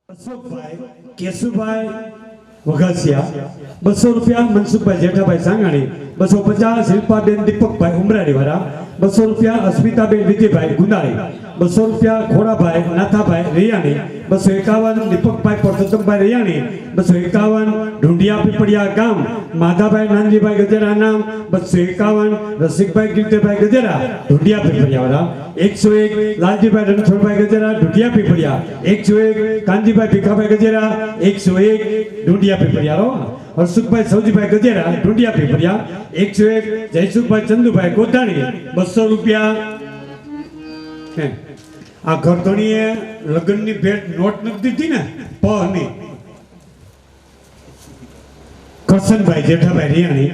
અશોકભાઈ કેશુભાઈ વઘાસિયા 200 રૂપિયા મનસુખભાઈ જેઠાભાઈ સાંગાણી 250 શિલ્પાબેન દીપકભાઈ ઉમરાણી વાળા 200 રૂપિયા અસ્મિતાબેન વિજયભાઈ ગુંદાળી 200 રૂપિયા ખોડાભાઈ નાથાભાઈ રિયાણી 251 દીપકભાઈ પરસોત્તમભાઈ રિયાણી 251 ઢુંડિયા પીપળિયા ગામ માધાભાઈ નાનજીભાઈ ગજેરા નામ 251 રસિકભાઈ કીર્તિભાઈ ગજેરા ઢુંડિયા પીપળિયા વાળા 101 લાલજીભાઈ રણછોડભાઈ ગજેરા ઢુંડિયા પીપળિયા 101 કાનજીભાઈ ભીખાભાઈ ગજેરા 101 ઢુંડિયા પીપળિયા હર્ષુભાઈ સૌજીભાઈ ગજેરા ઢુંડિયા પીપળિયા 101 જયસુખભાઈ ચંદુભાઈ ગોધાણી 200 રૂપિયા આ ઘરધણીએ લગ્નની ભેટ નોટ નથી દીધી ને પની કરશનભાઈ જેઠાભાઈ રિયાણી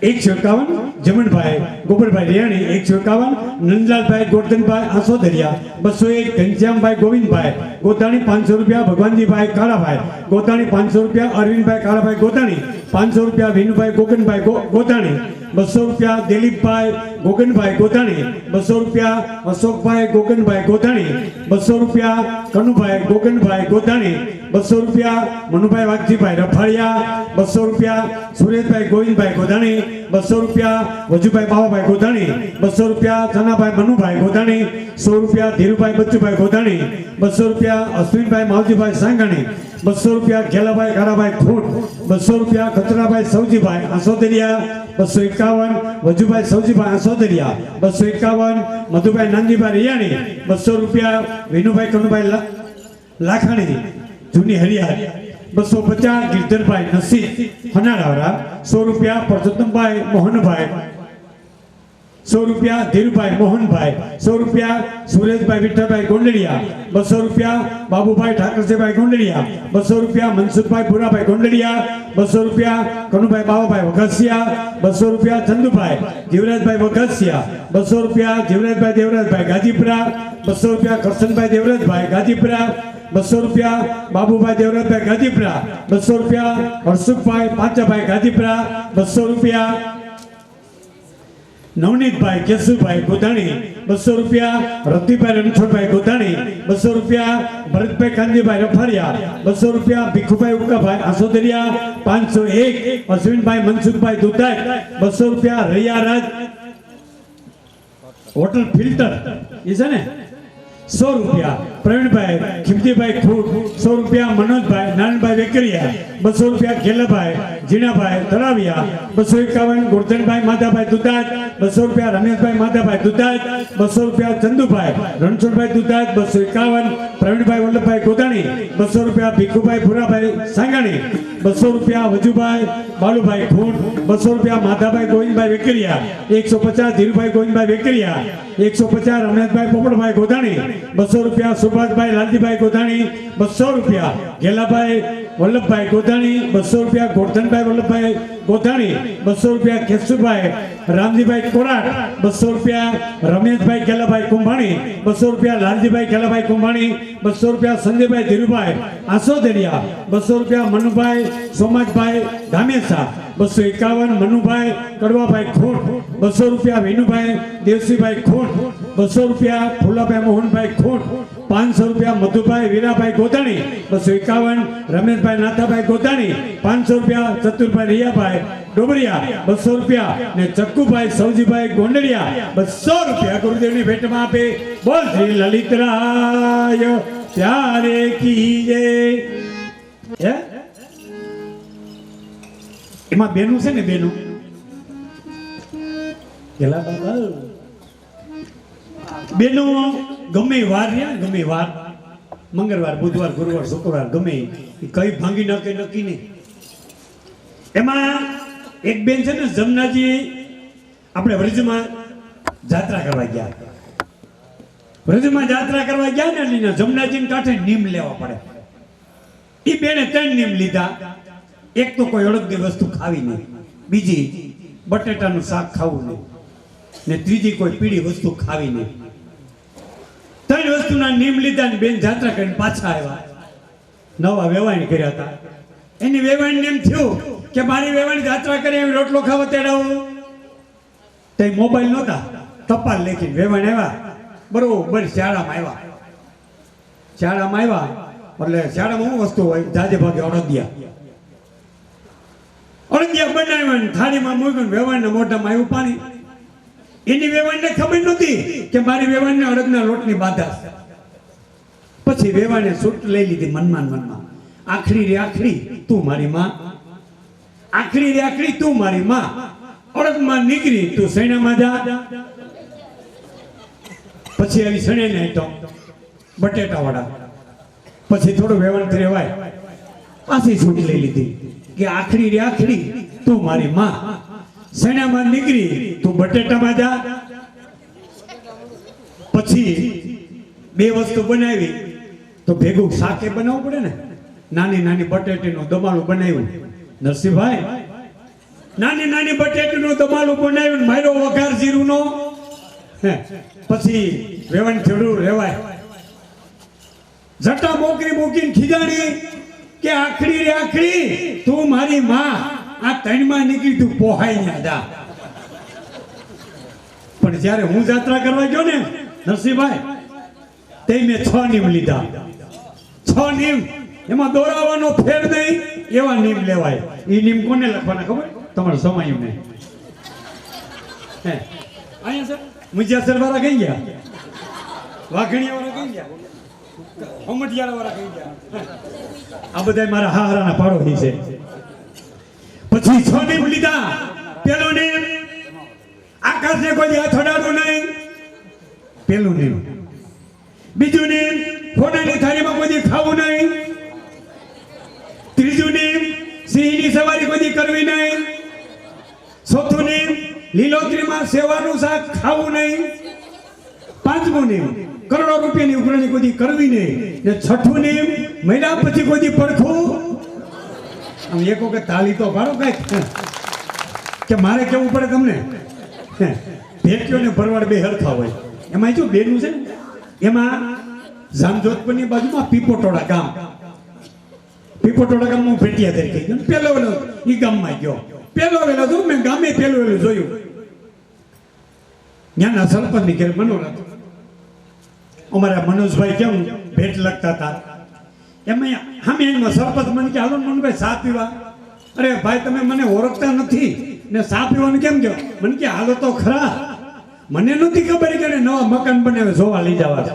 151 જમણભાઈ ગોબરભાઈ રિયાણી 151 નંદલાલભાઈ ગોરધનભાઈ આસોદરિયા 201 ઘનશ્યામભાઈ ગોવિંદભાઈ ગોતાણી 500 રૂપિયા ભગવાનજીભાઈ કાળાભાઈ ગોતાણી 500 રૂપિયા અરવિંદભાઈ કાળાભાઈ ગોતાણી 500 રૂપિયા વિનુભાઈ ગોગનભાઈ ગોતાણી 200 રૂપિયા દિલીપભાઈ ગોગનભાઈ ગોતાણી 200 રૂપિયા અશોકભાઈ ગોગનભાઈ ગોતાણી 200 રૂપિયા કનુભાઈ ગોગનભાઈ ગોતાણી 200 રૂપિયા મનુભાઈ વાઘજીભાઈ રફાળિયા 200 રૂપિયા સુરેશભાઈ ગોવિંદભાઈ ગોધાણી 200 રૂપિયા વજુભાઈ બાવાભાઈ ગોધાણી 200 રૂપિયા ચનાભાઈ મનુભાઈ ગોધાણી 100 રૂપિયા ધીરુભાઈ બચ્ચુભાઈ ગોધાણી 200 રૂપિયા અશ્વિનભાઈ માવજીભાઈ સાંગાણી 200 રૂપિયા ઘેલાભાઈ કારાભાઈ ખૂટ 200 રૂપિયા કચરાભાઈ સૌજીભાઈ આસોદરિયા 251 વજુભાઈ સૌજીભાઈ આસોદરિયા 251 મધુભાઈ નાનજીભાઈ રિયાણી 200 રૂપિયા વિનુભાઈ કનુભાઈ લાખાણી જૂની હરિયાર 250 ગિરધરભાઈ નસીબ હનાળાવાળા 100 રૂપિયા પરસોત્તમભાઈ મોહનભાઈ 100 રૂપિયા ધીરુભાઈ મોહનભાઈ 100 રૂપિયા સુરેશભાઈ વિઠ્ઠલભાઈ ગોંડલિયા 200 રૂપિયા બાબુભાઈ ઠાકરસિંહભાઈ ગોંડલિયા 200 રૂપિયા મનસુખભાઈ ભુરાભાઈ ગોંડલિયા 200 રૂપિયા કનુભાઈ બાવાભાઈ વઘાસિયા 200 રૂપિયા ચંદુભાઈ જીવરાજભાઈ વઘાસિયા 200 રૂપિયા જીવરાજભાઈ દેવરાજભાઈ ગાજીપુરા 200 રૂપિયા કરશનભાઈ દેવરાજભાઈ ગાજીપુરા 200 રૂપિયા બાબુભાઈ દેવરાજભાઈ ગાજીપુરા 200 રૂપિયા હર્ષુભાઈ પાંચાભાઈ ગાજીપુરા 200 રૂપિયા નવનીતભાઈ કેશુભાઈ ગોધાણી 200 રૂપિયા રતિભાઈ રણછોડભાઈ ગોધાણી 200 રૂપિયા ભરતભાઈ કાનજીભાઈ રફાળિયા 200 રૂપિયા ભીખુભાઈ ઉકાભાઈ આસોદરિયા 501 અશ્વિનભાઈ મનસુખભાઈ દુધાઈ 200 રૂપિયા રૈયારાજ હોટલ ફિલ્ટર એ છે ને 100 રૂપિયા પ્રવીણભાઈ ખીમતીભાઈ ખૂટ 100 રૂપિયા મનોજભાઈ નાનભાઈ વેકરિયા 200 રૂપિયા ઘેલાભાઈ જીણાભાઈ તળાવિયા 251 ગોરધનભાઈ માધાભાઈ દુધાજ 200 રૂપિયા રમેશભાઈ માધાભાઈ દુધાજ 200 રૂપિયા ચંદુભાઈ રણછોડભાઈ દુધાજ 251 પ્રવીણભાઈ વલ્લભભાઈ ગોધાણી 200 રૂપિયા ભીખુભાઈ ભુરાભાઈ સાંગાણી 200 રૂપિયા વજુભાઈ બાલુભાઈ ખૂટ 200 રૂપિયા માધાભાઈ ગોવિંદભાઈ વેકરિયા 150 ધીરુભાઈ ગોવિંદભાઈ વેકરિયા 150 રમેશભાઈ પોપડભાઈ ગોધાણી 200 રૂપિયા સુભાષભાઈ લાલજીભાઈ ગોધાણી 200 રૂપિયા ઘેલાભાઈ વલ્લભભાઈ ગોધાણી 200 રૂપિયા ગોરધનભાઈ વલ્લભભાઈ ગોધાણી 200 રૂપિયા કેશુભાઈ રામજીભાઈ કોરાટ 200 રૂપિયા રમેશભાઈ ગેલાભાઈ કુંભાણી 200 રૂપિયા લાલજીભાઈ ગેલાભાઈ કુંભાણી 200 રૂપિયા સંજયભાઈ ધીરુભાઈ આસોદરિયા 200 રૂપિયા મનુભાઈ સોમાજભાઈ ધામેસા 251 મનુભાઈ કડવાભાઈ ખૂટ 200 રૂપિયા વિનુભાઈ દેવસીભાઈ ખૂટ 200 રૂપિયા ફુલાભાઈ મોહનભાઈ ખૂટ 500 રૂપિયા મધુભાઈ વીરાભાઈ ગોધાણી 251 રમેશભાઈ નાથાભાઈ ગોધાણી 500 રૂપિયા ચતુરભાઈ રિયાભાઈ ડોબરિયા 200 રૂપિયા ને ચક્કુભાઈ સૌજીભાઈ ગોંડલિયા 200 રૂપિયા ગુરુદેવની ભેટમાં આપે બોલ શ્રી લલિતરાય પ્યારે કીજે હે એમાં બેનું છે ને બેનું પેલા બાબા બેનું ગમે વાર રહ્યા ગમે વાર મંગળવાર બુધવાર ગુરુવાર શુક્રવાર ગમે કઈ ભાંગી નાખે નક્કી નહીં એમાં એક બેન છે ને જમનાજી આપણે વ્રજમાં જાત્રા કરવા ગયા વ્રજમાં જાત્રા કરવા ગયા ને લીના જમનાજીને કાંઠે નીમ લેવા પડે એ બેને 3 નીમ લીધા એક તો કોઈ અળગની વસ્તુ ખાવી નહીં બીજી બટેટાનું શાક ખાવું નહીં ને ત્રીજી કોઈ પીળી વસ્તુ ખાવી નહીં 3 વસ્તુના નિયમ લીધા ને બેન જાત્રા કરીને પાછા આવ્યા નવા વેવાણ કર્યા હતા એની વેવાણ એમ થયું કે મારી વેવાણ જાત્રા કરી એમ રોટલો ખાવા તેડાવો તે મોબાઈલ નહોતા ટપાલ લેખીને વેવાણ આવ્યા બરોબર શાળામાં આવ્યા એટલે શાળામાં શું વસ્તુ હોય જાજે ભાગે અડદિયા બનાવ્યા થાળીમાં મૂક્યું વેવાણના મોઢામાં આવ્યું પાણી. એની વેવાણને ખબર નહોતી કે મારી વેવાણને અડદના લોટની બાધા છે. પછી વેવાણે સૂટ લઈ લીધી મનમાં આખરી રે આખરી તું મારી માં, આખરી રે આખરી તું મારી માં, અડદમાં નીકળી તું સૈણામાં જા. પછી આવી સણે ને તો બટેટા વડા. પછી થોડું વેવણ રહેવાય પાછી છૂટ લઈ લીધી કે આખરી રે આખરી તું મારી માં, સૈણામાં નીકળી તું બટેટામાં જા. પછી બે વસ્તુ બનાવી તો ભેગું શાકે બનાવવું પડે ને. નાની નાની બટેટીનું દમાલું બનાવ્યું નરસિંહભાઈ, નાની નાની બટેટીનું દમાલું બનાવ્યું મારો વઘાર જીરુંનો. પછી વેવણ થોડું રહેવાય જટા મોકરી મૂકીને ખીજાણી કે આખરી રે આખરી તું મારી માં, આ ત્રણમાં નીકળી તું પોહાઈ ના જા. પણ જ્યારે હું જાત્રા કરવા ગયો ને નરસિંહભાઈ તે મેં 6 નિયમ લીધા. 6 નિયમ એમાં દોરાવાનો ફેર નહીં એવા નિયમ લેવાય. એ નિયમ કોને લખવાના ખબર? તમારે સમાયું નહીં. અહીંયા સર મુજિયાસર વાળા કઈ ગયા, વાઘણિયા વાળા કઈ ગયા, હોમટિયાળા વાળા કઈ ગયા. આ બધા મારા હારાના પાડોશી છે. પછી 6 નિયમ લીધા. પેલો નિયમ આકાશને કોઈ હાથ અડાડવું નહીં, પેલું નિયમ. બીજું નિયમ ફોનાની થાળીમાં કોઈ ખાવું નહીં. ત્રીજું નિયમ સિંહની સવારી કોઈ કરવી નહીં. ચોથું નિયમ લીલોતરીમાં સેવાનું શાક ખાવું નહીં. પાંચમું નિયમ કરોડો રૂપિયાની ઉઘરાણી કોઈ કરવી નહીં. ને છઠ્ઠું નિયમ મહિના પછી કોઈ પડખું. આમ એક વખત તાલી તો ભાડો કઈક કે મારે કેવું પડે તમને. ભેટીઓ ને ભરવાડ બે હરખા હોય. એમાં જો બેનું છે એમાં જામજોધપુરની બાજુમાં પીપોટોડા ગામ, પીપોટોડા ગામમાં ભેટિયા તરીકે ગયો. પેલો વેલો એ ગામમાં ગયો. પેલો વેલો જો મેં ગામે પેલો વેલો જોયું. ત્યાંના સરપંચની ઘેર મનોરથ. અમારા મનોજભાઈ કેમ ભેટ લગતા હતા એમાં સામે એમાં સરપંચ મને કે હાલો મનભાઈ ચા પીવા. અરે ભાઈ તમે મને ઓળખતા નથી ને ચા પીવાનું કેમ કહો? મને કે હાલો તો ખરા. મને નથી ખબર કે નવા મકાન બનાવે જોવા લઈ જવા.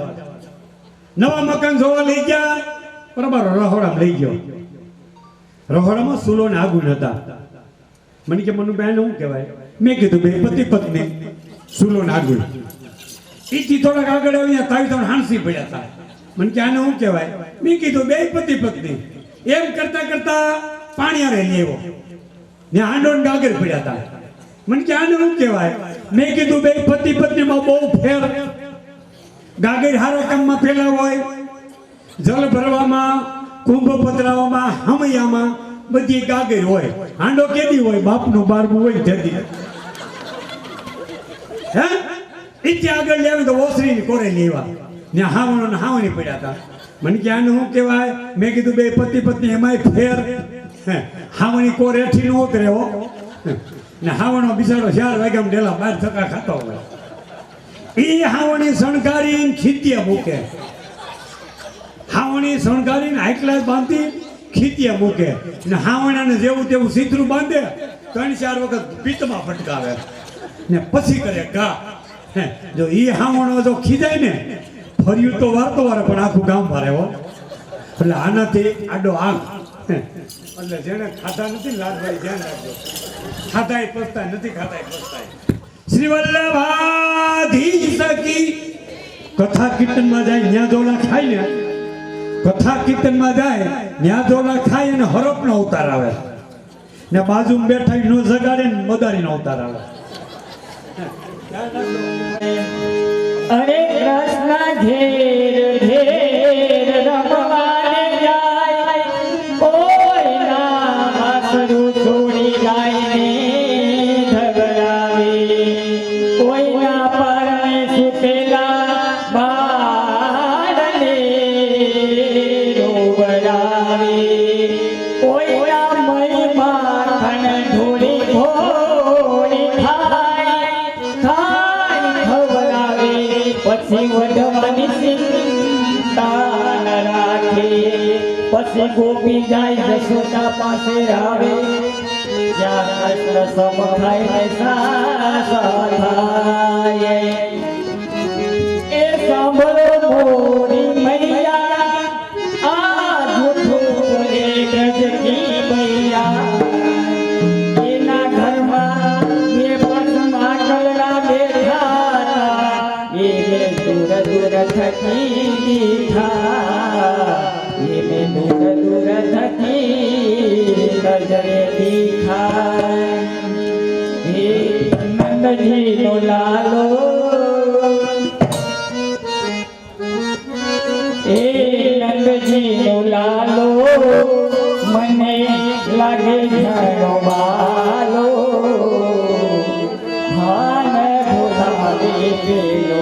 નવા મકાન જોવા લઈ ગયા બરાબર. રહોડામાં લઈ ગયો. રહોડામાં સુલો ને આગુ નતા. મને કે મનુભાઈ શું કહેવાય? મેં કીધું બે પતિ પત્ની સુલો ને આગુ. ઈથી થોડાક આગળ આવ્યા તાવી તો હાંસી પડ્યા હતા. મને કે આને શું કહેવાય? મેં કીધું બે પતિ પત્ની. એમ કરતા કરતા પાણી આરે લેવો ને આંડો ને ગાગર પડ્યા હતા. મને કે આને શું કહેવાય? મેં કીધું બે પતિ પત્નીમાં બહુ ફેર. ગાગર હારા કામમાં પેલા હોય, જલ ભરવામાં, કુંભ પધરાવામાં, હમૈયામાં બધી ગાગર હોય. હાંડો કેદી હોય? બાપનું 12મું હોય જલ્દી. હે ઈથી આગળ લેવી તો ઓસરીની કોરે લેવા ને હાવણો ને હાવણી પડ્યા હતા. મને કે આને શું કહેવાય? મેં કીધું બે પતિ પત્ની એમાંય ફેર. હાવણી કોર હેઠી નો ઉતરે હો. ને હાવણો બિચારો 4 વાગ્યામાં ડેલા 12 ધક્કા ખાતો હોય. ઈ હાવણી શણગારીને ખીતિયા મૂકે. હાવણી શણગારીને હાઈકલાસ બાંધી ખીતિયા મૂકે ને હાવણાને જેવું તેવું સીધરું બાંધે 3-4 વખત પીતમાં ફટકાવે ને પછી કરે ગા. જો ઈ હાવણો જો ખીજાય ને ફર્યું તો વારતો વારે પણ આખું ગામ ભારે હો. એટલે આનાથી આડો આંખ. એટલે જેને ખાધા નથી લાલભાઈ ધ્યાન રાખજો. ખાધા પસ્તાય નથી, ખાધા પસ્તાય. શ્રી વલ્લભાધીશ કી કથા કીર્તનમાં જાય ન્યા દોલા ખાય ને, કથા કીર્તનમાં જાય ન્યા દોલા ખાય અને હરપનો અવતાર આવે ને બાજુમાં બેઠા નો જગાડે ને મદારીનો અવતાર આવે. અરે કૃષ્ણ ઘેર ઘેર રમવાને જાય, કોઈ ના વાસરું છોડી ગાયને ધગડાવે, કોઈ ના પરણે સુતેલા બાળને રોવડાવે, કોઈ ના મય માખણ ઢોળી ઢોળી ખાય પછી વધવાની ચિંતા ન રાખે. પછી ગોપી જાય જશોદા પાસે આવે જ્યાં કૃષ્ણ સમ ખાઈને સાસા થાય એ સાંભળો મોરી મૈયા આ જૂઠું બોલે ગજકી મૈયા એના ઘરમાં બે પસમા કલરા બેઠા એ બે દૂર દૂર થકી દીઠા એ બે દૂર દૂર થકી નજરે દીઠા હે નંદજી નો લાલો એ નંદજી નો લાલો મને લાગે ઘણો બાલો ભાન ભોલાવે પેલો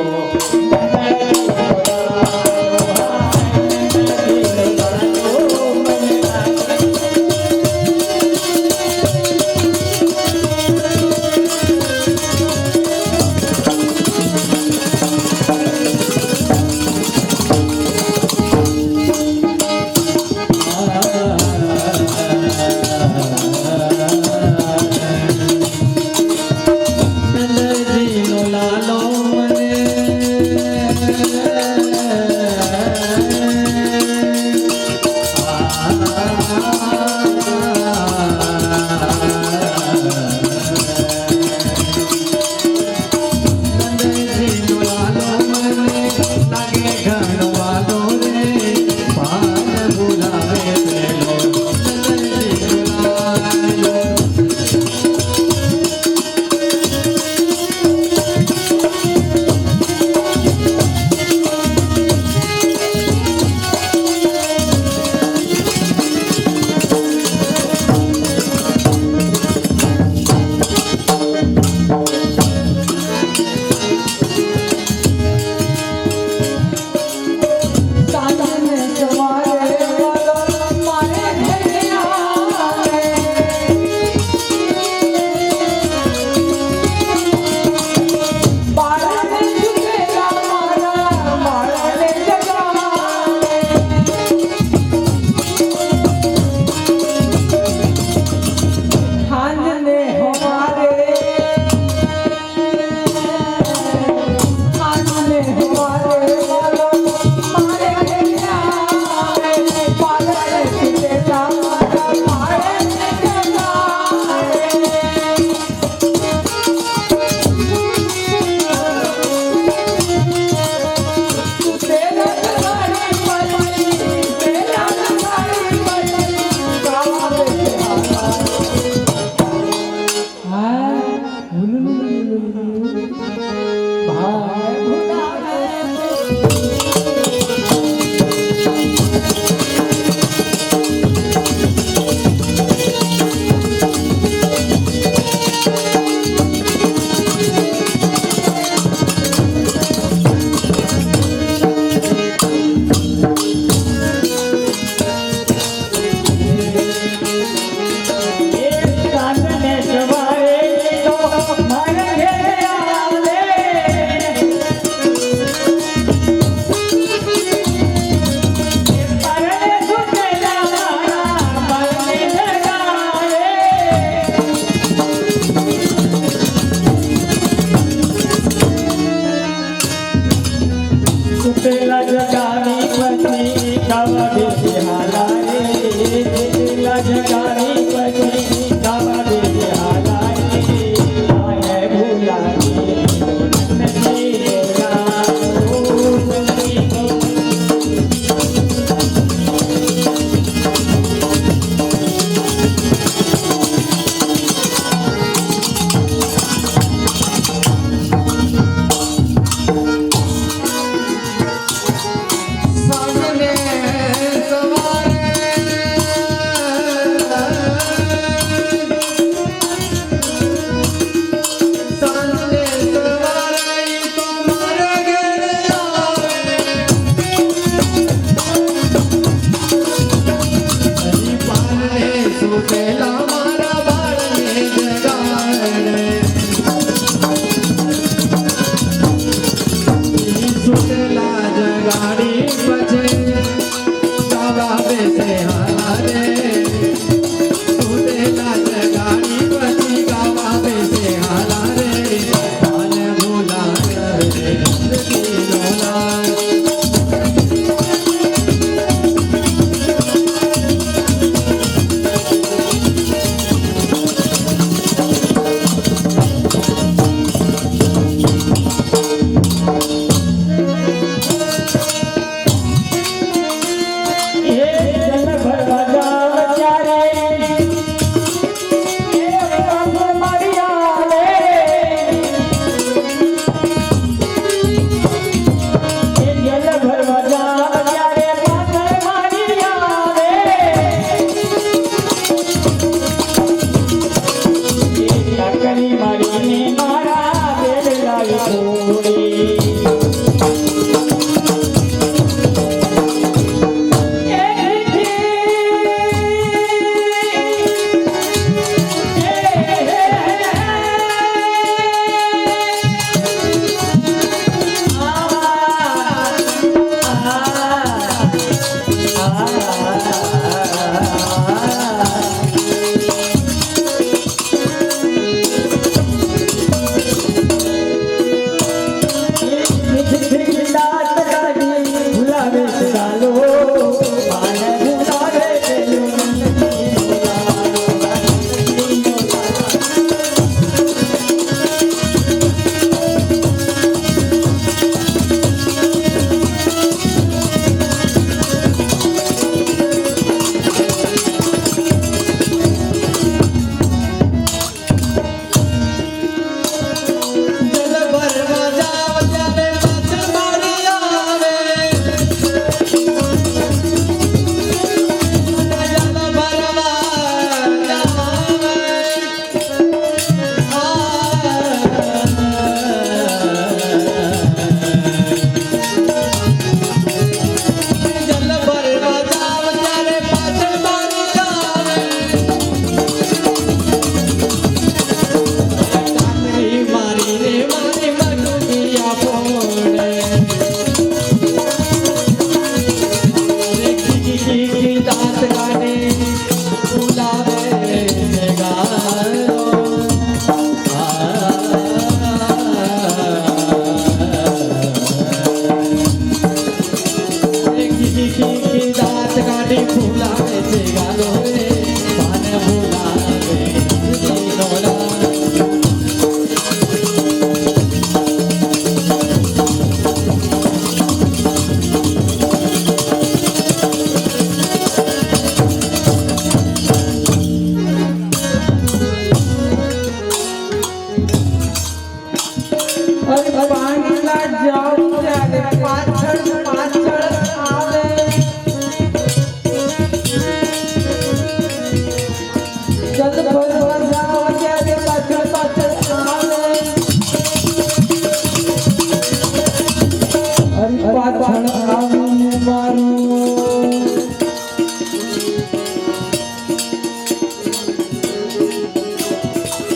પાછળ આવીને મારું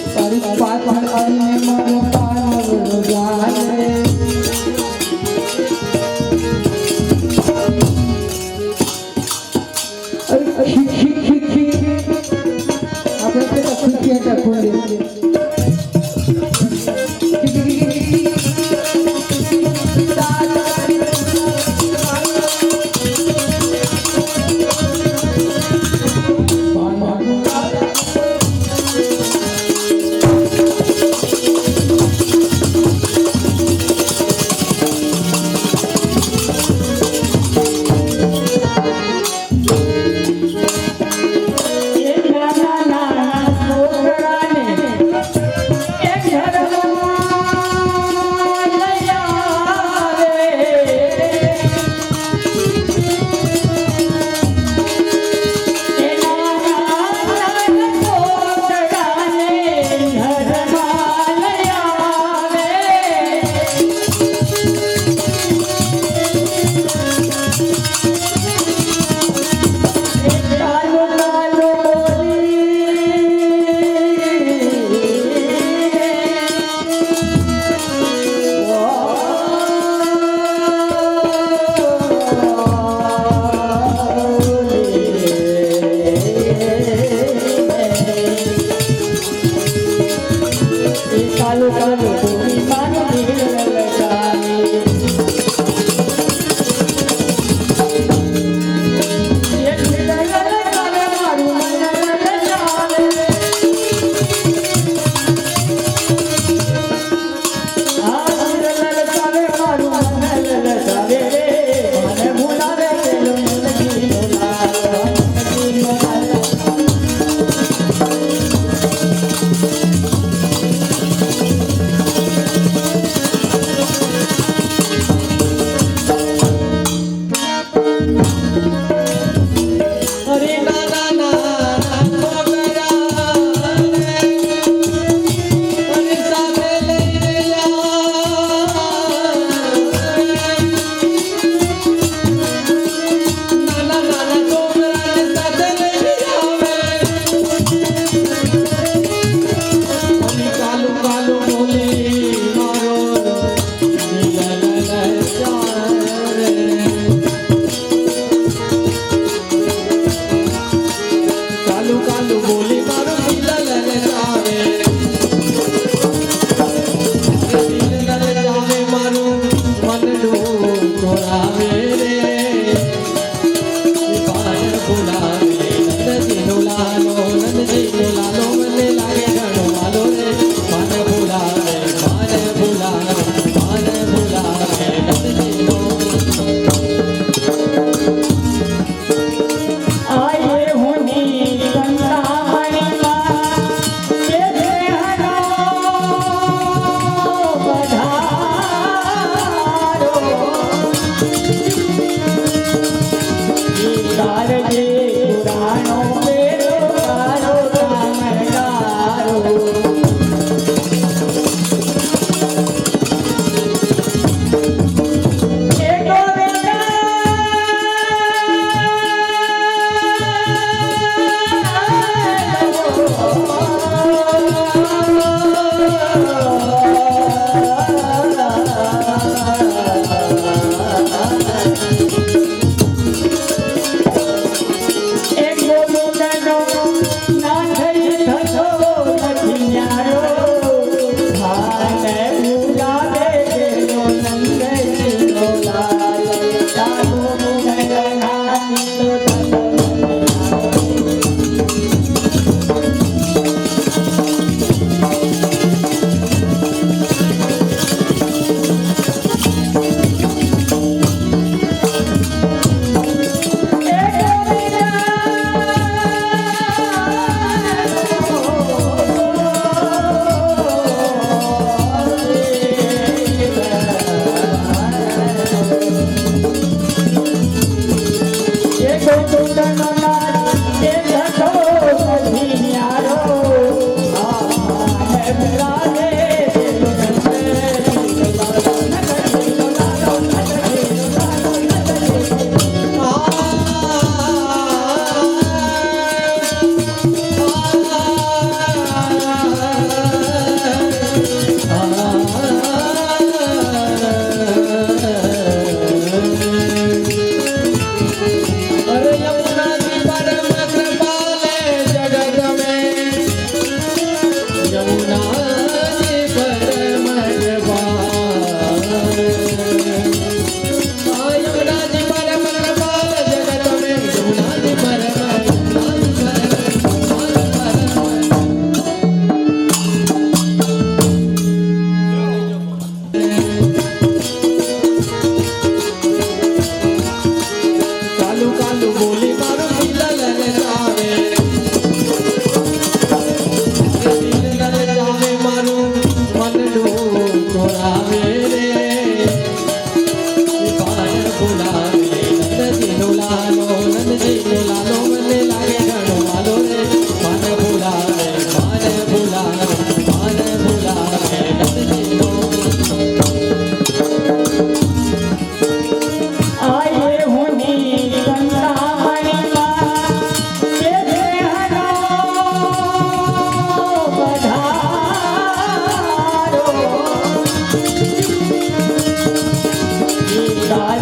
તારી પાછળ આવીને મારું પાનવડું જાને આપણે પેલા ખુશિયા ખોલીએ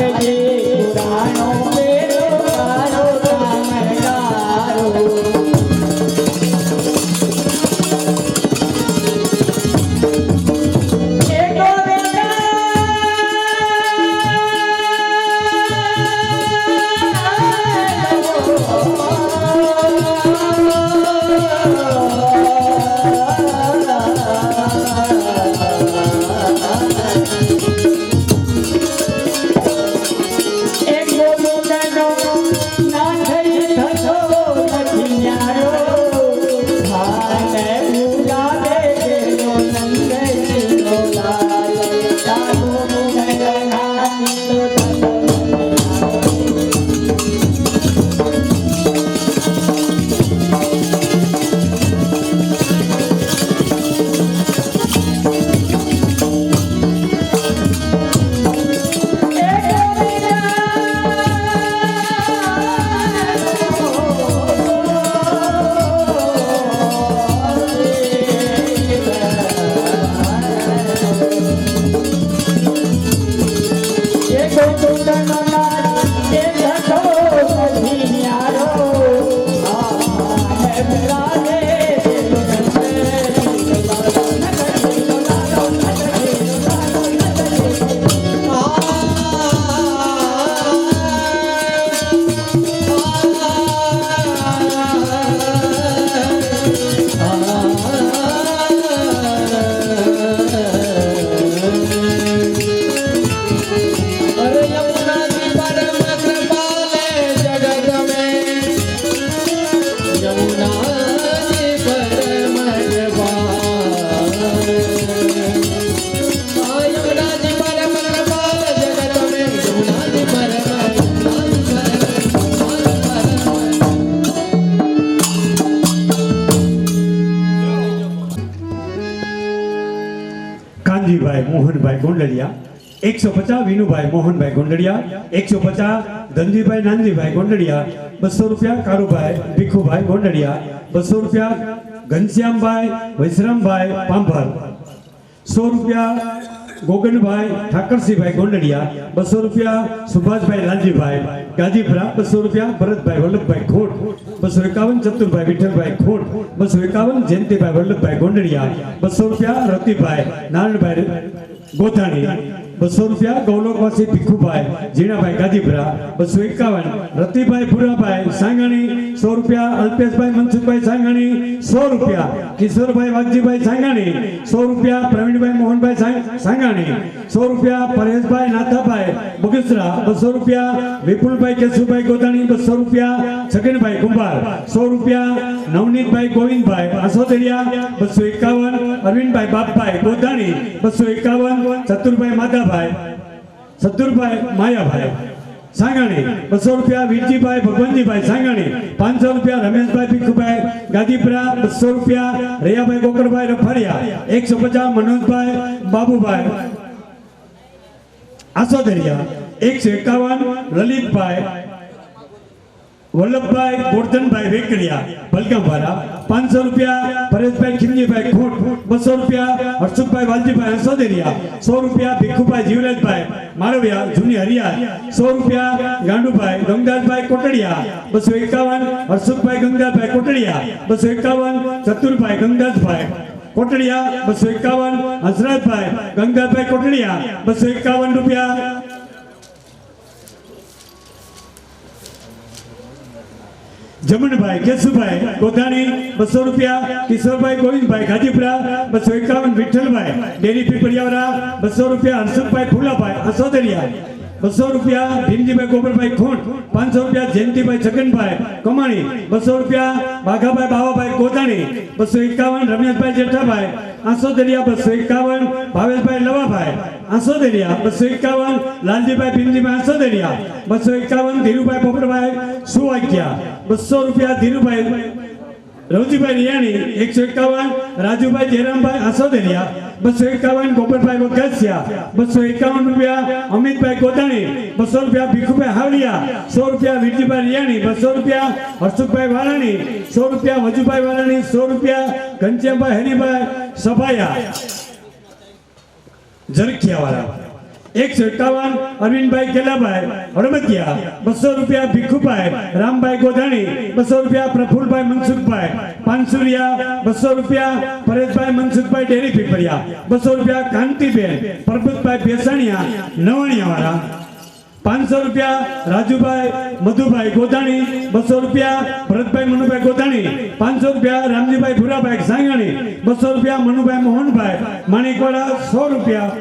હાલજે પુરાણો પેલો તારો કામદારો એ કાનજીભાઈ મોહનભાઈ ગોંડલિયા 150 વિનુભાઈ મોહનભાઈ ગોંડલિયા 150 ધનજીભાઈ નાનજીભાઈ ગોંડલિયા 200 રૂપિયા કારુભાઈ ભીખુભાઈ ગોંડલિયા 200 રૂપિયા ઘનશ્યામભાઈ વૈશ્રામભાઈ પાંભર 100 રૂપિયા ગોગનભાઈ ઠાકરસિંહભાઈ ગોંડલિયા 200 રૂપિયા સુભાષભાઈ લાલજીભાઈ ગાજીપુરા 200 રૂપિયા ભરતભાઈ વલ્લભભાઈ ખોટ 251 ચતુરભાઈ વિઠ્ઠલભાઈ ખોટ 251 જયંતિભાઈ વલ્લભભાઈ ગોંડલિયા 200 રૂપિયા રતિભાઈ નારાયણભાઈ ગોધાણી 200 રૂપિયા ગૌલોકવાસી ભીખુભાઈ જીણાભાઈ ગાજીપુરા 251 રતિભાઈ ભુરાભાઈ સાંગાણી 100 રૂપિયા અલ્પેશભાઈ મનસુખભાઈ સાંગાણી 100 રૂપિયા કિશોરભાઈ વાઘજીભાઈ સાંગાણી 100 રૂપિયા પ્રવીણભાઈ મોહનભાઈ સાંગાણી 100 રૂપિયા પરેશભાઈ નાથાભાઈ બગસરા 200 રૂપિયા વિપુલભાઈ કેશુભાઈ ગોધાણી 200 રૂપિયા છગનભાઈ કુંભાર 100 રૂપિયા નવનીતભાઈ ગોવિંદભાઈ આસોદરિયા 251 અરવિંદભાઈ બાપભાઈ ગોધાણી 251 ચતુરભાઈ માધાભાઈ સતુરભાઈ માયાભાઈ સાંગાણી 200 રૂપિયા વીરજીભાઈ ભગવાનજીભાઈ સાંગાણી 500 રૂપિયા રમેશભાઈ ભીખુભાઈ ગાદીપુરા 200 રૂપિયા રૈયાભાઈ ગોકળભાઈ રફારિયા 150 મનોજભાઈ બાબુભાઈ આસોદરિયા 151 લલિતભાઈ વલ્લભભાઈ ગોરધનભાઈ વેકરિયા ભલગામવાળા 500 રૂપિયા પરેશભાઈ ખીમજીભાઈ ખોટ 200 રૂપિયા હર્ષુભાઈ વાલજીભાઈ હંસોદરિયા 100 રૂપિયા ભીખુભાઈ જીવરાજભાઈ માળવિયા જૂની હરિયાર 100 રૂપિયા ગાંડુભાઈ ગંગાધરભાઈ કોટડિયા 251 હર્ષુભાઈ ગંગાધરભાઈ કોટડિયા 251 ચતુરભાઈ ગંગાધરભાઈ કોટડિયા 251 હસરતભાઈ ગંગાધરભાઈ કોટડિયા 251 રૂપિયા જમણભાઈ કેશુભાઈ ગોધાણી 200 રૂપિયા કિશોરભાઈ ગોવિંદભાઈ ગાજીપુરા 251 વિઠ્ઠલભાઈ ડેરી પીપળિયાવાળા 200 રૂપિયા હર્ષદભાઈ ફુલાભાઈ આસોદરિયા 200 રૂપિયા ભીમજીભાઈ ગોબરભાઈ ખોટ 500 રૂપિયા જયંતિભાઈ છગનભાઈ કમાણી 200 રૂપિયા બાઘાભાઈ બાવાભાઈ ગોધાણી 251 રમેશભાઈ જેઠાભાઈ આસોદરિયા 251 ભાવેશભાઈ લવાભાઈ આસોદરિયા 251 લાલજીભાઈ ભીમજીભાઈ આસોદરિયા 251 ધીરુભાઈ પોપટભાઈ સુવાગ્યા 200 રૂપિયા ધીરુભાઈ રવજીભાઈ રિયાણી 151 રાજુભાઈ જયરામભાઈ આસોદરિયા 251 ગોપરભાઈ વઘાસિયા 251 રૂપિયા અમિતભાઈ ગોધાણી 200 રૂપિયા ભીખુભાઈ હાવલિયા 100 રૂપિયા વીરજીભાઈ રિયાણી 200 રૂપિયા હર્ષુભાઈ વાળાણી 100 રૂપિયા વજુભાઈ વાળાણી 100 રૂપિયા ઘનશ્યામભાઈ હરિભાઈ સભાયા ઝરખિયાવાળા 151 અરવિંદભાઈ કેલાભાઈ હળમતિયા 200 રૂપિયા ભીખુભાઈ રામભાઈ ગોધાણી 200 રૂપિયા પ્રફુલભાઈ મનસુખભાઈ 500 200 રૂપિયા પરેશભાઈ મનસુખભાઈ ડેરી પીપળિયા 200 રૂપિયા કાંતિબેન પરબતભાઈ ભેસાણિયા નવણિયાવાળા 500 રૂપિયા રાજુભાઈ મધુભાઈ ગોધાણી 200 રૂપિયા ભરતભાઈ મનુભાઈ ગોધાણી 500 રૂપિયા રામજીભાઈ ભુરાભાઈ સાંગાણી 200 રૂપિયા મનુભાઈ મોહનભાઈ માણેકવાડા 100 રૂપિયા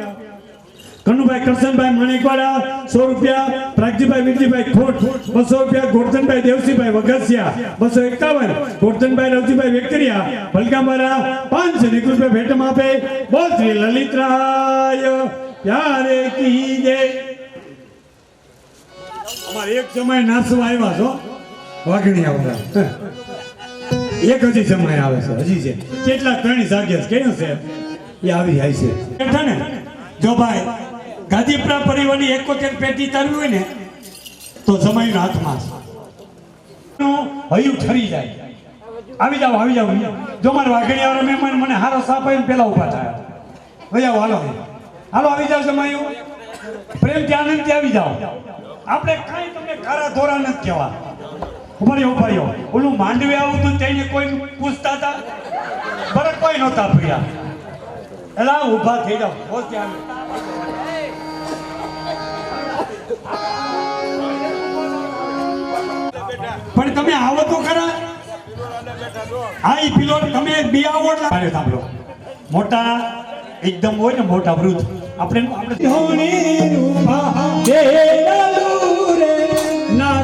કનુભાઈ કરશનભાઈ માણેકવાડા 100 રૂપિયા પ્રાગજીભાઈ વિરજીભાઈ ખોટ 200 રૂપિયા ગોરધનભાઈ દેવસીભાઈ વઘસિયા 251 ગોરધનભાઈ રવજીભાઈ વેકરિયા ભલકામારા 500 રૂપિયા ભેટમાં આપે બોલ શ્રી લલિતરાય પ્યારે કી જય. અમારે એક સમય નાસવા આવ્યા છો વાઘણી આવતા એક હજી સમય આવે છે હજી છે કેટલા ત્રણ જાગ્યા છે કેવું છે એ આવી જાય છે બેઠા ને જો ભાઈ ગાદીપરા પરિવારની 71 પેટી તારવી હોય ને તો સમયનો હાથમાં છે હયું ઠરી જાય. આવી જાવ જો મારા વાઘણી વાળા મહેમાન મને હારો સાપ આવીને પેલા ઉભા થાય ભાઈ હાલો આવી જાવ સમય પ્રેમથી આનંદથી આવી જાવ. આપણે કાંઈ તમને ખારા ધોરા નથી કહેવા. ઉભાર્યો ઓલું માંડવી આવું તું તેને કોઈ પૂછતા હતા બરાબર કોઈ નહોતા પ્રિયા એલા ઊભા થઈ જાવ બોલ ત્યાં પણ તમે આવો તો ખરા. હા ઈ પિલો તમે બે આવો એટલે સાંભળો મોટા એકદમ હોય ને મોટા વૃદ્ધ આપણે ના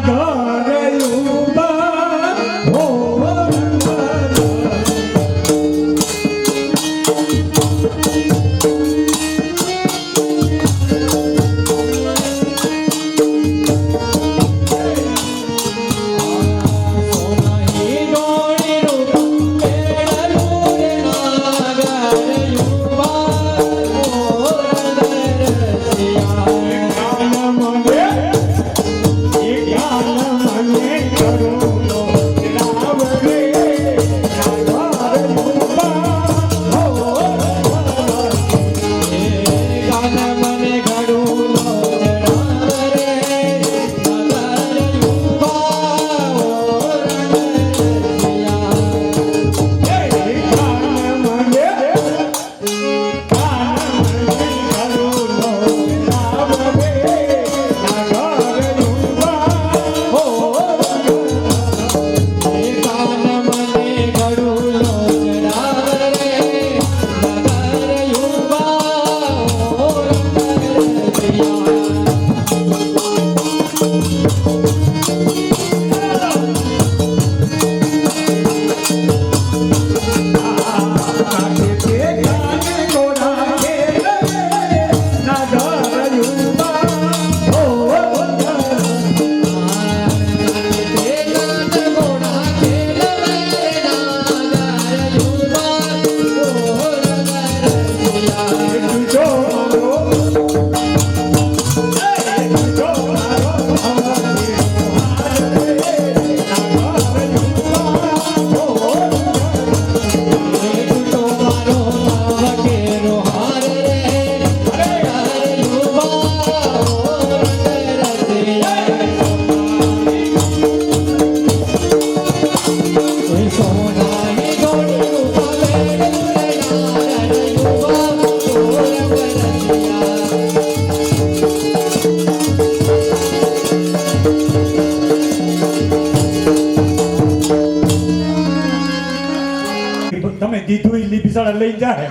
તમે દીધું ઈ બિસાડા લઈ જાય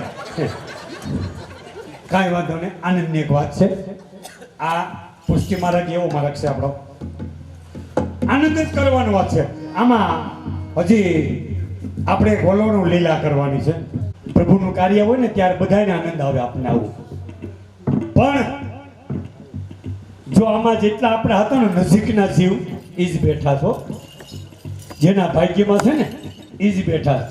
કાંઈ વાંધો નહીં. આનંદની એક વાત છે આ પુષ્ટિ માર્ગ એવો માર્ગ છે આપણો આનંદ જ કરવાનો વાત છે. આમાં હજી આપણે ગોલોનું લીલા કરવાની છે. પ્રભુનું કાર્ય હોય ને ત્યારે બધાને આનંદ આવે આપણને આવું. પણ જો આમાં જેટલા આપણે હતા ને નજીકના જીવ ઈ જ બેઠા છો જેના ભાગ્યમાં છે ને ઈ જ બેઠા.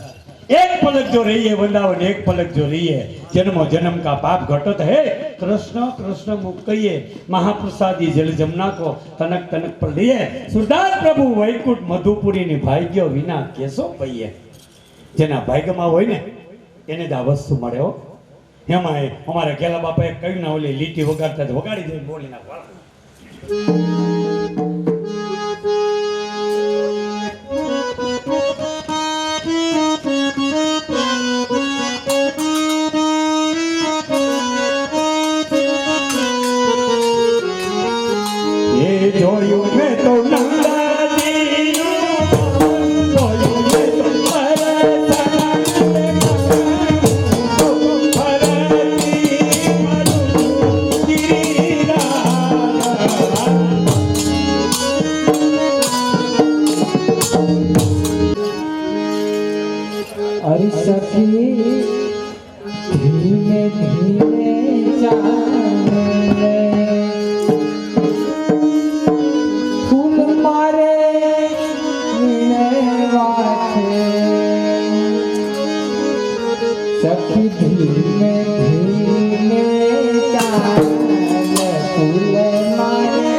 एक पलक जो रही है वृंदावन एक पलक जो रही है जन्मो जन्म का पाप घटत है कृष्ण कृष्ण मुक्तिये महाप्रसादी जल जमुना को तनक तनक पर लिए सुरदास प्रभु वैकुंठ मधुपुरी ની ભાગ્ય વિના કેસો પઈએ. જેના ભાગ્યમાં હોય ને એને જ આ વસ્તુ મળે હો. એમાં અમારા કેલા બાપાએ કહ્યું ના ઓલી લીટી વગાડતા તો વગાડી દે બોલી નાખવા. એ જોયું મેં તો નંદાજીનું, જોયું મેં તો अरे सखी धीमे धीमे चाले फूल मारे मीणे वाथे सखी धीमे धीमे चाले फूल मारे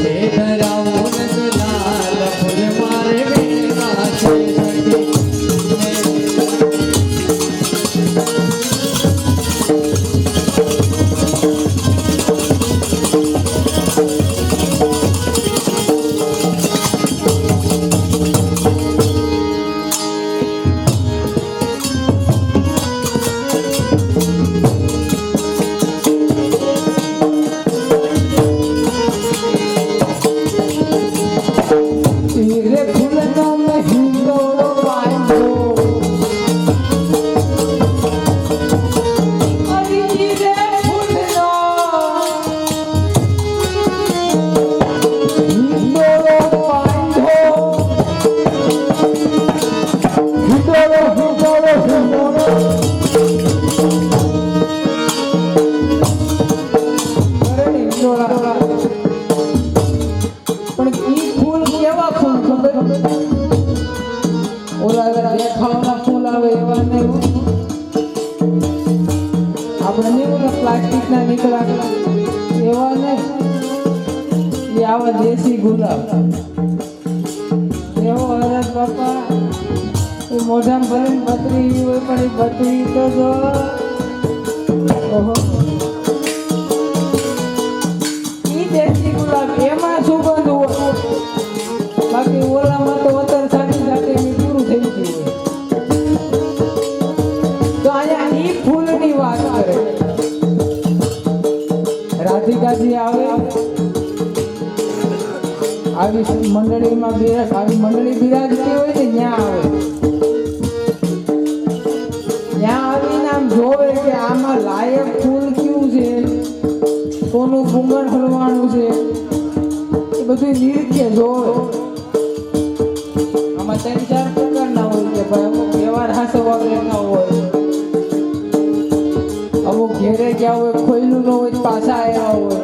એ ધરાવું નંદલાલ ફૂલ મારે વેણવા છે સખી રે ફૂલનો મહિંદોળો બાંધો હરી રે ફૂલનો હિંદોળો બાંધો હિંદોળો હિંદોળો હિંદોળો અરે હિંદોળા પણ ઈ ફૂલ કેવા ફૂલ ખબર ઓલા દેખાવાના ફૂલ આવે એવા નહીં આપણે નહીં ઓલા પ્લાસ્ટિકના નીકળ્યા એવા નહીં એ આવા દેશી ગુલાબ એવો હરસ બાપા એ મોઢામાં ભલે બતરી હોય પણ એ બતરી તો જો ઓહો ઈ દેશી ગુલાબ એમાં સુગંધ હોય બાકી ઓલામાં તો વતર સાથે સાથે એની પૂરું થઈ ગયું હોય તો અહીંયા ઈ ફૂલની વાત કરે રાધિકાજી આવે આવી મંડળીમાં આવી મંડળી બિરાજતી હોય ને ત્યાં આવે ત્યાં આવીને આમ જોવે કે આમાં લાયક ફૂલ કયું છે કોનું ગુંગણ હલવાનું છે એ બધું નિરીક્ષે જોવે આમાં 3-4 પ્રકારના હોય કે ભાઈ અમુક વ્યવહાર હાસવા ના હોય અમુક ઘેરે ગયા હોય ખોયલું ન હોય પાછા આવ્યા હોય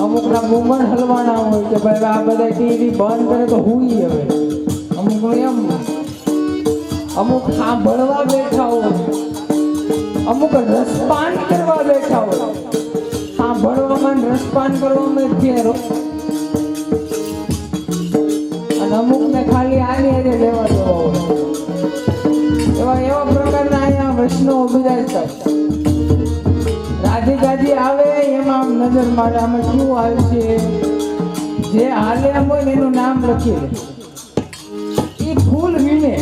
અમુકના ગુંગણ હલવાના હોય કે ભાઈ આ બધા ટીવી બંધ કરે તો હુઈ હવે અમુક એમ અમુક સાંભળવા બેઠા હોય અમુક રસપાન કરવા બેઠા હોય સાંભળવામાં રસપાન કરવામાં ફેરો અને અમુકને ખાલી આની હારે લેવા દેવા હોય એવા પ્રકારના અહીંયા વૈષ્ણવ બિરાજતા રાધિકાજી આવે એમાં આમ નજર મારે આમાં શું આવશે જે હાલે એમ હોય ને એનું નામ લખી લે એ ફૂલ વીણે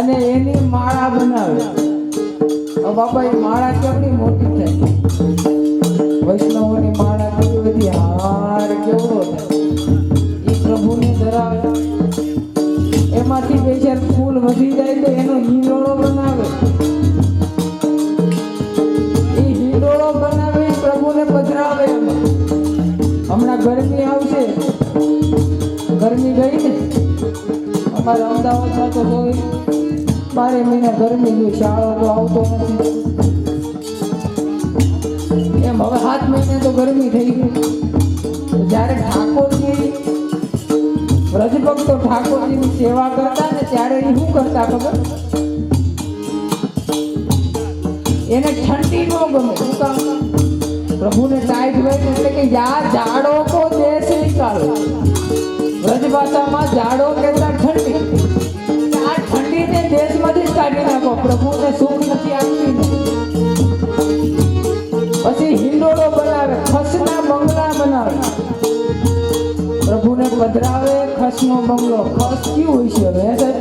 અને એની માળા બનાવે બાપા એ માળા કેવડી મોટી થાય વૈષ્ણવોની માળા કેવી બધી હાર કેવડો થાય એ પ્રભુને ધરાવે એમાંથી બે ચાર ફૂલ વધી જાય તો એનો હિંડોળો બનાવે એ હિંડોળો બનાવી પ્રભુને પધરાવે હમણાં ગરમી આવશે ગરમી ગઈ ને અમારા અમદાવાદમાં તો જોઈ 12 મહિના ગરમી ગઈ શાળો તો આવતો નથી એમ હવે 7 મહિને તો ગરમી થઈ ગઈ જ્યારે ઠાકોરજી વ્રજભક્તો ઠાકોરજીની સેવા કરતા ને ત્યારે એ શું કરતા ખબર એને ઠંડી ન ગમે શું કામ પ્રભુને ટાઈટ હોય એટલે કે યા જાડો કો દેશ નિકાલો વ્રજ ભાષામાં જાડો કહેતા ઠંડી આ ઠંડીને દેશમાંથી જ કાઢી નાખો પ્રભુને સુખ નથી આપતી ને પછી હિંડોળો બનાવે ખસના બંગલા બનાવે પ્રભુને પધરાવે ખસનો બંગલો ખસ કેવું હોય છે હવે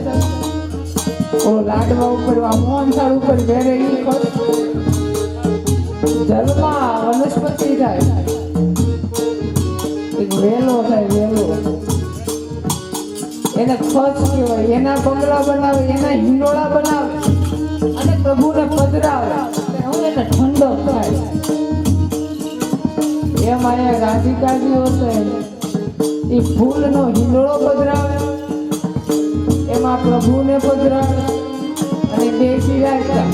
ઓલો લાડવા ઉપર મોહનથાળ ઉપર વેરે ઈ ખસ જલમાં વનસ્પતિ થાય એક વેલો થાય વેલો એને ખસ કહેવાય એના બંગલા બનાવે એના હિંડોળા બનાવે અને પ્રભુને પધરાવે એને ઠંડક થાય એમ અહીંયા રાધિકાજી હોતે એ ફૂલનો હિંડોળો પધરાવે એમાં પ્રભુને પધરાવે અને બે પીરાજતા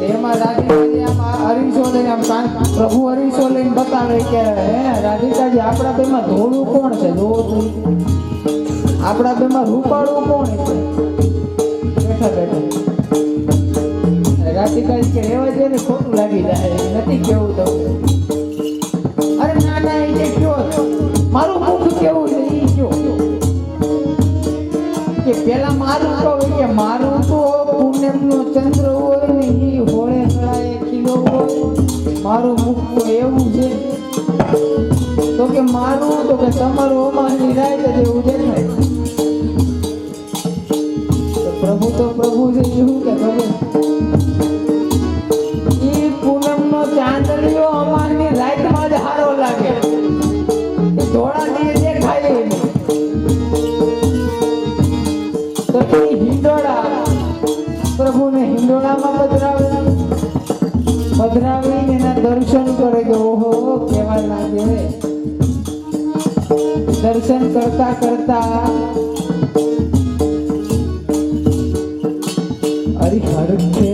એમાં રાધિકાજી આમ હરીશો લઈને આમ પ્રભુ હરીશો લઈને બતાવે કે હે રાધિકાજી આપણા બેમાં ધોળું કોણ છે જોવું આપણા બેમાં રૂપાળું કોણ છે બેઠા બેઠા રાધિકાજી કે રહેવા દે ને ખોટું લાગી જાય નથી કેવું તો કોઈ એવું છે તો કે મારું તો કે તમારું અમારી રાત જેવું દેખાય તો પ્રભુ છે એવું કે ખબર ઈ પૂનમનો ચાંદલિયો અમારની રાતમાં જ હારો લાગે એ ધોળા દીએ દેખાય નહીં તો એ હિંડોળા પ્રભુને હિંડોળામાં પધરાવીને એના દર્શન કરે કે ઓહો કેવા લાગે દર્શન કરતા કરતા હરિહર કે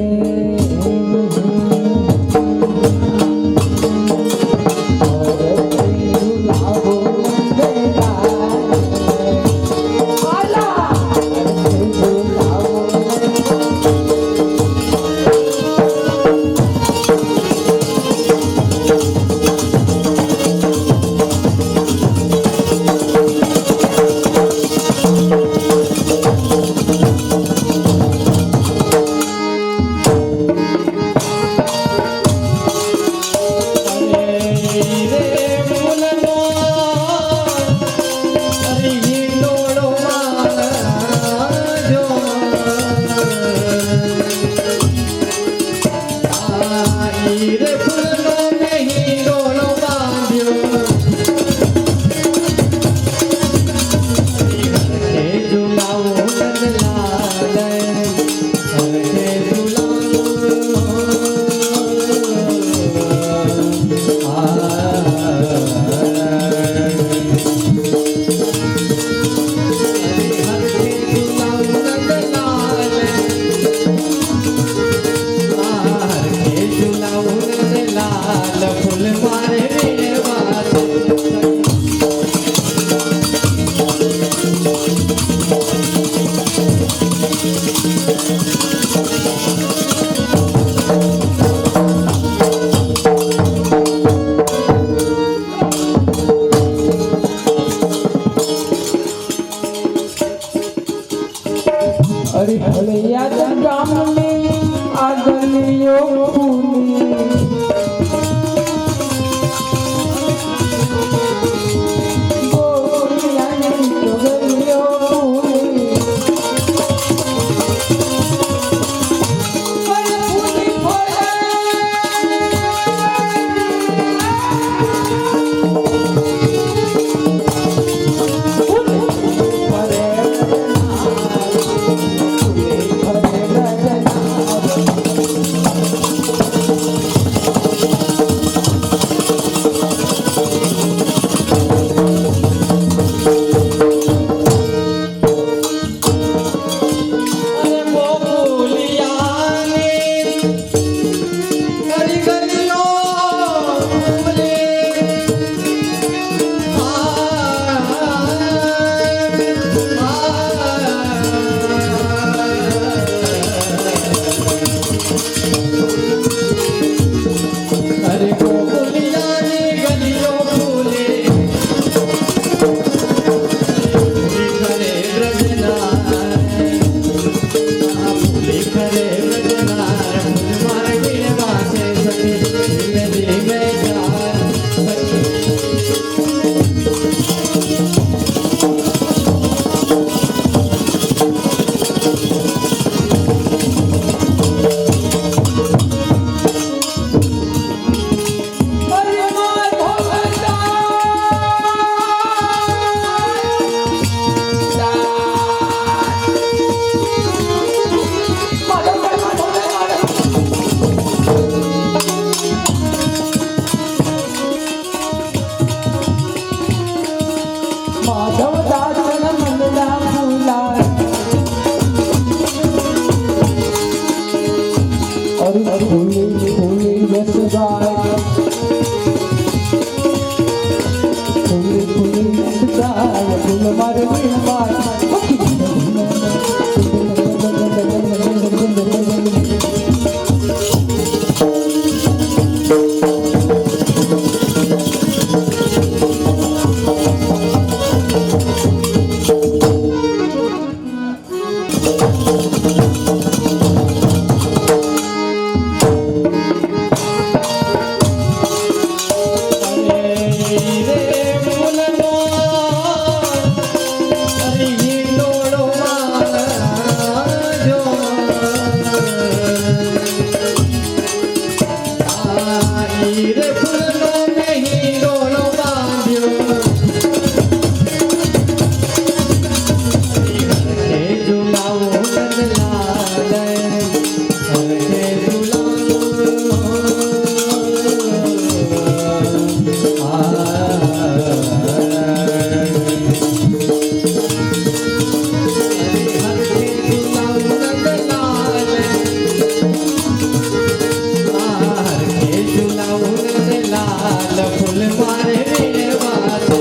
મારે વીણવા છે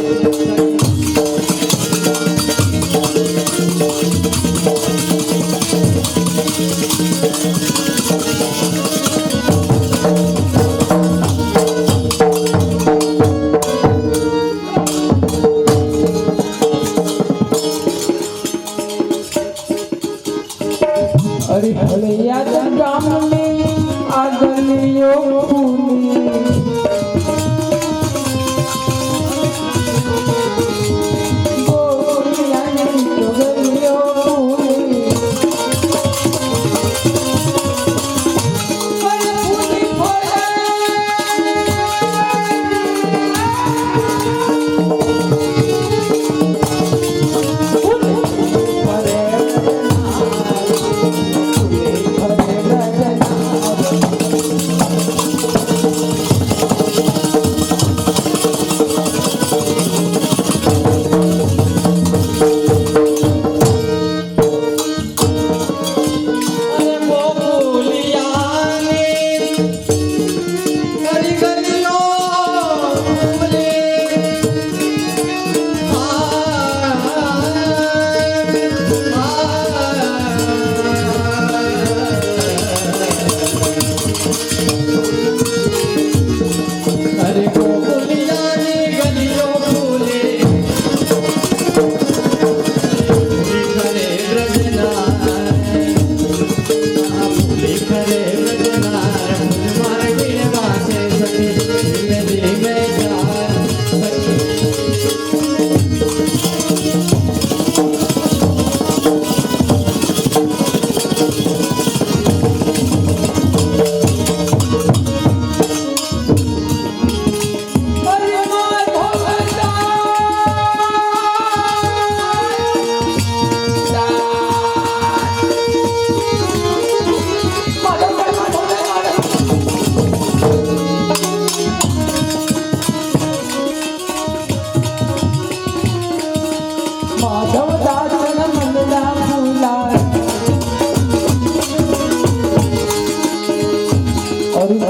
અરે હળિયા ગામની આ ગલીઓ ફૂલી ગોળિયાની તો ગલીઓ ફૂલી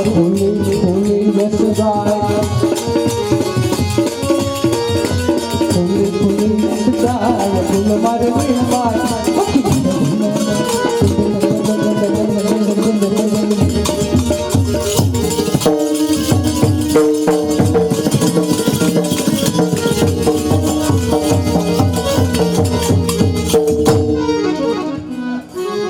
ફૂલી ફૂલી યશ ગાય